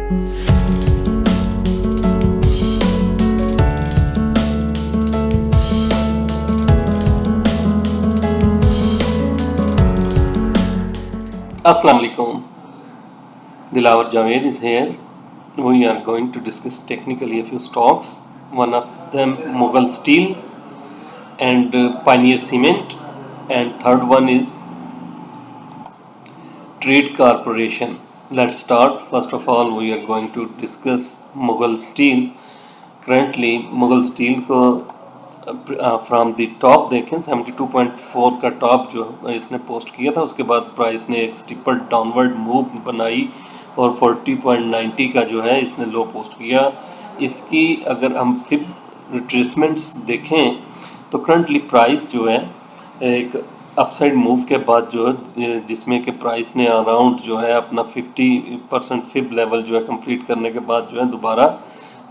Assalamu alaikum. Dilawar Javed is here. We are going to discuss technically a few stocks. One of them Mughal Steel and Pioneer Cement, and third one is Trade Corporation. Let's start. First of all, we are going to discuss Mughal Steel. Currently Mughal Steel को from the top देखें 72.4 का top जो इसने post किया था, उसके बाद price ने एक स्टिपर डाउनवर्ड मूव बनाई और 40.90 का जो है इसने लो पोस्ट किया। इसकी अगर हम फिर रिट्रेसमेंट्स देखें तो करंटली प्राइस जो है एक अपसाइड मूव के बाद जो है, जिसमें कि प्राइस ने अराउंड जो है अपना 50% फिब लेवल जो है कंप्लीट करने के बाद जो है दोबारा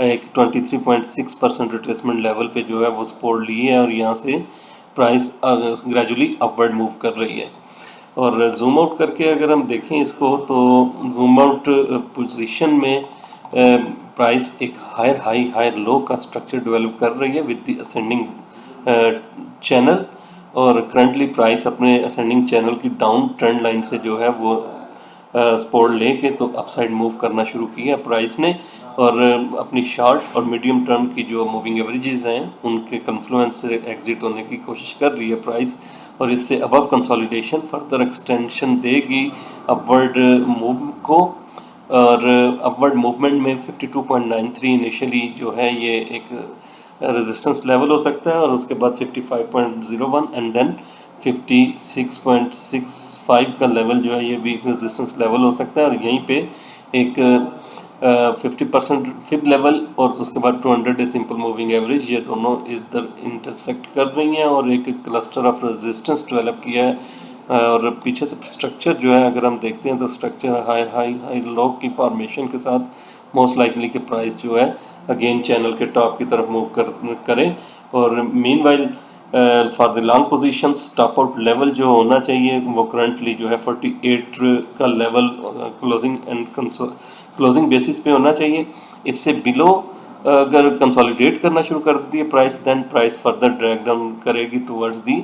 एक 23.6% रिट्रेसमेंट लेवल पे जो है वो सपोर्ट लिए है और यहाँ से प्राइस ग्रेजुअली अपवर्ड मूव कर रही है। और जूम आउट करके अगर हम देखें इसको तो जूम आउट पोजीशन में प्राइस एक हायर लो का स्ट्रक्चर डेवलप कर रही है विद द असेंडिंग चैनल, और करंटली प्राइस अपने असेंडिंग चैनल की डाउन ट्रेंड लाइन से जो है वो सपोर्ट लेके तो अपसाइड मूव करना शुरू किया प्राइस ने, और अपनी शॉर्ट और मीडियम टर्म की जो मूविंग एवरेजेस हैं उनके कन्फ्लुएंस से एग्जिट होने की कोशिश कर रही है प्राइस, और इससे अबव कंसोलिडेशन फर्दर एक्सटेंशन देगी अपवर्ड मूव को। और अपवर्ड मूवमेंट में 52.93 इनिशियली जो है ये एक रेजिस्टेंस लेवल हो सकता है, और उसके बाद 55.01 एंड देन 56.65 का लेवल जो है ये भी एक रेजिस्टेंस लेवल हो सकता है, और यहीं पे एक 50% फिब लेवल और उसके बाद 200 डे सिंपल मूविंग एवरेज, ये दोनों इधर इंटरसेक्ट कर रही हैं और एक क्लस्टर ऑफ रेजिस्टेंस डेवलप किया है। और पीछे से स्ट्रक्चर जो है अगर हम देखते हैं तो स्ट्रक्चर हाई लो की फॉर्मेशन के साथ मोस्ट लाइकली कि प्राइस जो है अगेन चैनल के टॉप की तरफ मूव करे। और meanwhile for the long position stop out level जो होना चाहिए वो करंटली जो है 48 का लेवल क्लोजिंग बेसिस पे होना चाहिए। इससे बिलो अगर कंसोलिडेट करना शुरू कर देती है price, then price further drag down करेगी टुवर्ड्स दी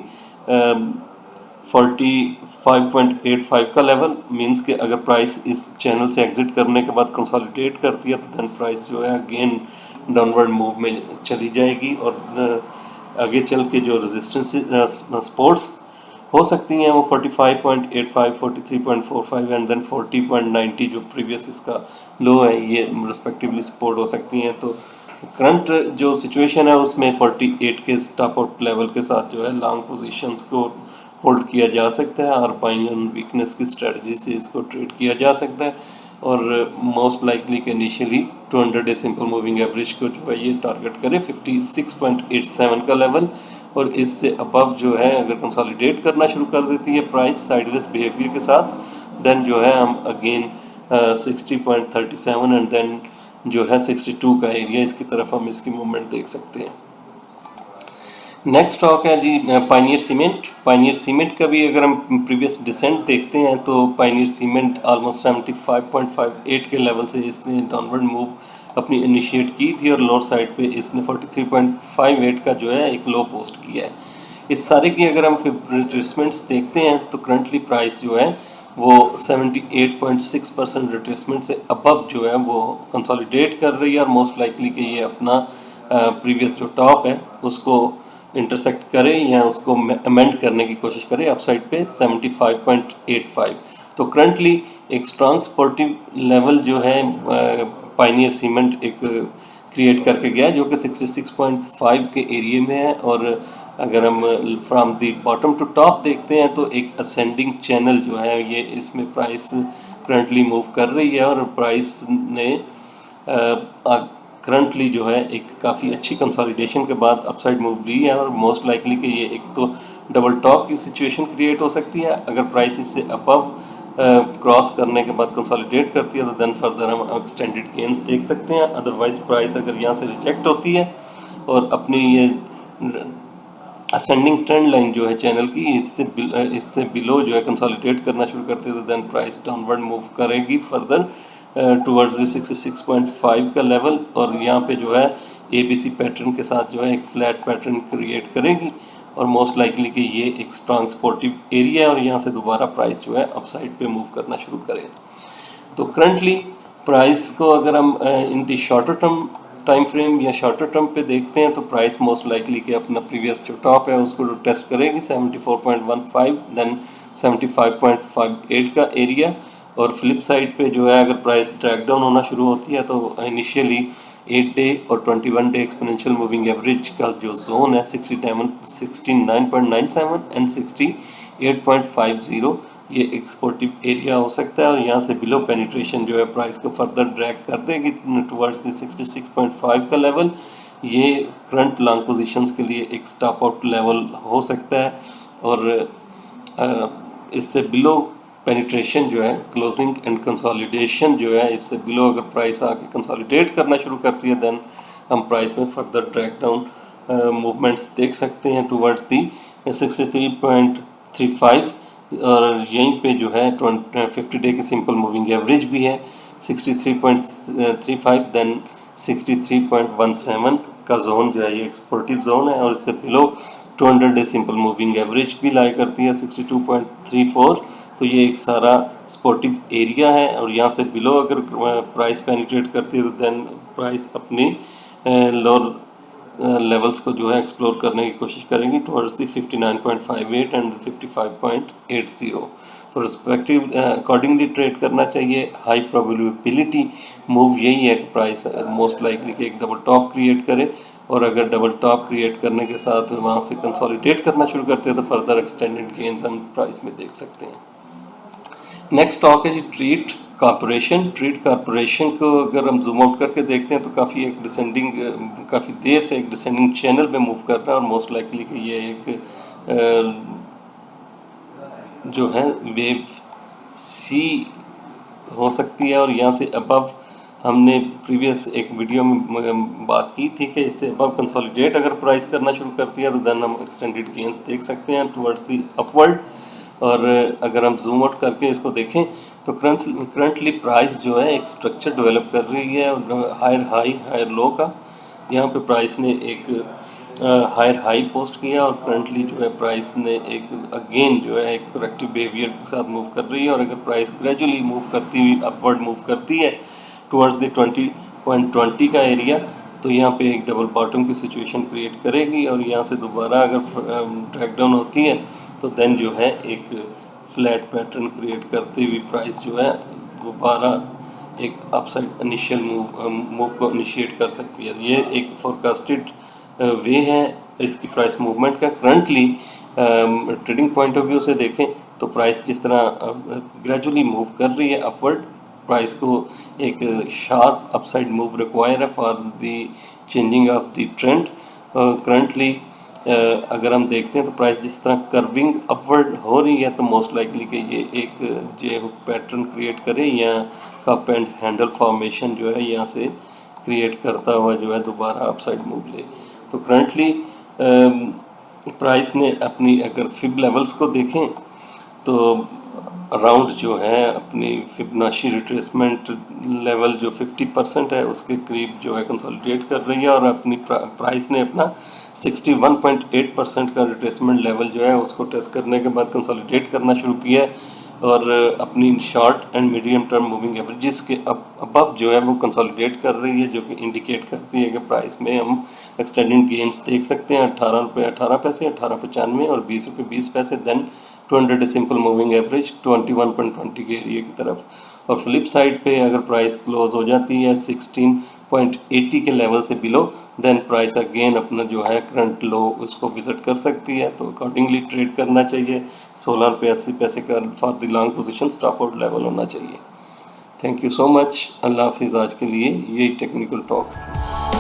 45.85 का लेवल। मींस कि अगर प्राइस इस चैनल से एग्जिट करने के बाद कंसोलिडेट करती है तो देन प्राइस जो है अगेन डाउनवर्ड मूव में चली जाएगी, और आगे चल के जो रेजिस्टेंस सपोर्ट्स हो सकती हैं वो 45.85, 43.45 एंड देन 40.90 जो प्रीवियस इसका लो है ये रिस्पेक्टिवली सपोर्ट हो सकती हैं। तो करंट जो सिचुएशन है उसमें 48 के स्टॉप आउट लेवल के साथ जो है लॉन्ग पोजीशंस को होल्ड किया जा सकता है, और बाइंग ऑन वीकनेस की स्ट्रेटजी से इसको ट्रेड किया जा सकता है, और मोस्ट लाइकली कि initially 200 day simple moving average को जो है ये टारगेट करे 56.87 का लेवल, और इससे अबव जो है अगर कंसोलिडेट करना शुरू कर देती है प्राइस साइडवेज बिहेवियर के साथ, देन जो है हम अगेन 60.37 एंड देन जो है 62 का एरिया इसकी तरफ हम इसकी मूवमेंट देख सकते हैं। नेक्स्ट स्टॉक है जी पायनियर सीमेंट। पायनियर सीमेंट का भी अगर हम प्रीवियस डिसेंट देखते हैं तो पायनियर सीमेंट ऑलमोस्ट 75.58 के लेवल से इसने डाउनवर्ड मूव अपनी इनिशिएट की थी, और लोअर साइड पे इसने 43.58 का जो है एक लो पोस्ट किया है। इस सारे की अगर हम रिट्रेसमेंट्स देखते हैं तो करंटली प्राइस जो है वो 78.6% रिट्रेसमेंट से अबव जो है वो कंसोलिडेट कर रही है, और मोस्ट लाइकली कि ये अपना प्रीवियस जो टॉप है उसको इंटरसेक्ट करे या उसको अमेंड करने की कोशिश करे अपसाइड पे 75.85। तो करंटली एक स्ट्रांग सपोर्टिव लेवल जो है पायनियर सीमेंट एक क्रिएट करके गया जो कि 66.5 के एरिया में है, और अगर हम from the bottom to top देखते हैं तो एक असेंडिंग चैनल जो है ये इसमें प्राइस करंटली मूव कर रही है, और प्राइस ने करंटली जो है एक काफ़ी अच्छी कंसोलिडेशन के बाद अपसाइड मूव ली है, और मोस्ट लाइकली कि ये एक तो डबल टॉप की सिचुएशन क्रिएट हो सकती है। अगर प्राइस इससे अबव क्रॉस करने के बाद कंसोलिडेट करती है तो देन फर्दर हम एक्सटेंडेड गेंस देख सकते हैं। अदरवाइज प्राइस अगर यहाँ से रिजेक्ट होती है और अपनी ये असेंडिंग ट्रेंड लाइन जो है चैनल की इससे बिलो जो है कंसोलिडेट करना शुरू करती है तो देन प्राइस डाउनवर्ड मूव करेगी फर्दर टुवर्ड्स द 66.5 का लेवल, और यहाँ पे जो है ABC पैटर्न के साथ जो है एक फ्लैट पैटर्न क्रिएट करेगी और मोस्ट लाइकली कि ये एक स्ट्रॉन्ग सपोर्टिव एरिया है और यहाँ से दोबारा प्राइस जो है अपसाइड पे मूव करना शुरू करें। तो करंटली प्राइस को अगर हम इन दी शॉर्टर टर्म टाइम फ्रेम या शॉर्टर टर्म पे देखते हैं तो प्राइस मोस्ट लाइकली कि अपना प्रीवियस जो टॉप है उसको टेस्ट करेगी 74.15, देन 75.58 का एरिया, और फ्लिप साइड पे जो है अगर प्राइस ड्रैग डाउन होना शुरू होती है तो इनिशियली 8 डे और 21 डे एक्सपोनेंशियल मूविंग एवरेज का जो जोन है 69.97 एंड 68.50 ये एक्सपोर्टिव एरिया हो सकता है, और यहाँ से बिलो पेनिट्रेशन जो है प्राइस को फर्दर ड्रैग कर देगी टुवर्ड्स द 66.5 का लेवल। ये करंट लॉन्ग पोजीशंस के लिए एक स्टॉप आउट लेवल हो सकता है, और इससे बिलो पेनिट्रेशन जो है क्लोजिंग एंड कंसोलिडेशन जो है इससे बिलो अगर प्राइस आके कंसोलिडेट करना शुरू करती है देन हम प्राइस में फर्दर ड्रैग डाउन मूवमेंट्स देख सकते हैं टुवर्ड्स दी 63.35, और यहीं पे जो है 50 डे की सिंपल मूविंग एवरेज भी है 63.35, देन 63.17 का जोन जो है ये एक्सपोर्टिव जोन है, और इससे below 200 day simple moving average भी लाई करती है 62.34। तो ये एक सारा सपोर्टिव एरिया है, और यहाँ से बिलो अगर प्राइस पेनिट्रेट करती है तो देन प्राइस अपनी लोअर लेवल्स को जो है एक्सप्लोर करने की कोशिश करेंगी टुवर्ड्स दी 59.58 एंड 55.80। तो रिस्पेक्टिव अकॉर्डिंगली ट्रेड करना चाहिए। हाई प्रोबेबिलिटी मूव यही है कि प्राइस मोस्ट लाइकली कि एक डबल टॉप क्रिएट करे, और अगर डबल टॉप क्रिएट करने के साथ वहाँ से कंसोलिडेट करना शुरू करते हैं तो फर्दर एक्सटेंडेड गेन्स हम प्राइस में देख सकते हैं। नेक्स्ट स्टॉक है जी ट्रीट कॉरपोरेशन। ट्रीट कॉरपोरेशन को अगर हम जूम आउट करके देखते हैं तो काफ़ी एक डिसेंडिंग, काफ़ी देर से एक डिसेंडिंग चैनल पे मूव कर रहा है, और मोस्ट लाइकली कि ये एक जो है वेव सी हो सकती है, और यहाँ से अबव हमने प्रीवियस एक वीडियो में बात की थी कि इससे अबव कंसोलिडेट अगर प्राइस करना शुरू करती है तो देन हम एक्सटेंडेड गेंस देख सकते हैं टुवर्ड्स दी अपवर्ड। और अगर हम जूम आउट करके इसको देखें तो करंटली प्राइस जो है एक स्ट्रक्चर डेवलप कर रही है हायर हाई हायर लो का। यहाँ पे प्राइस ने एक हायर हाई पोस्ट किया, और करंटली जो है प्राइस ने एक अगेन जो है एक करेक्टिव बिहेवियर के साथ मूव कर रही है, और अगर प्राइस ग्रेजुअली मूव करती हुई अपवर्ड मूव करती है टुवर्ड्स द 20.20 का एरिया तो यहाँ पे एक डबल बॉटम की सिचुएशन क्रिएट करेगी, और यहाँ से दोबारा अगर ड्रैग डाउन होती है तो देन जो है एक फ्लैट पैटर्न क्रिएट करते हुए प्राइस जो है दोबारा एक अपसाइड इनिशियल मूव को इनिशिएट कर सकती है। ये एक फोरकास्टेड वे है इसकी प्राइस मूवमेंट का। Currently trading point of view से देखें तो प्राइस जिस तरह ग्रेजुअली मूव कर रही है अपवर्ड, प्राइस को एक शार्प अपसाइड मूव रिक्वायर है for the changing of the trend. Currently अगर हम देखते हैं तो प्राइस जिस तरह कर्विंग अपवर्ड हो रही है तो मोस्ट लाइकली कि ये एक जे हुक पैटर्न क्रिएट करे या कप एंड हैंडल फॉर्मेशन जो है यहाँ से क्रिएट करता हुआ जो है दोबारा अपसाइड मूव ले। तो करंटली प्राइस ने अपनी अगर फिब लेवल्स को देखें तो अराउंड जो है अपनी फिबोनाची रिट्रेसमेंट लेवल जो 50% है उसके करीब जो है कंसोलिडेट कर रही है, और अपनी प्राइस ने अपना 61.8% का रिट्रेसमेंट लेवल जो है उसको टेस्ट करने के बाद कंसोलिडेट करना शुरू किया है, और अपनी short and medium term moving averages के अबव जो है वो कंसोलिडेट कर रही है, जो कि इंडिकेट करती है कि प्राइस में हम एक्सटेंडेड गेन्स देख सकते हैं 18 रुपये 18 पैसे 18.95 और 20 रुपये 20 पैसे, देन 200 सिंपल मूविंग एवरेज 21.20 के एरिया की तरफ। और फ्लिप साइड पे अगर प्राइस क्लोज हो जाती है 16.80 के लेवल से बिलो देन प्राइस अगेन अपना जो है करंट लो उसको विजिट कर सकती है, तो अकॉर्डिंगली ट्रेड करना चाहिए। 16 रुपये 80 पैसे का for the long position stop out level होना चाहिए। Thank you so much. अल्लाह हाफिज़। आज के लिए यही टेक्निकल टॉक्स थे।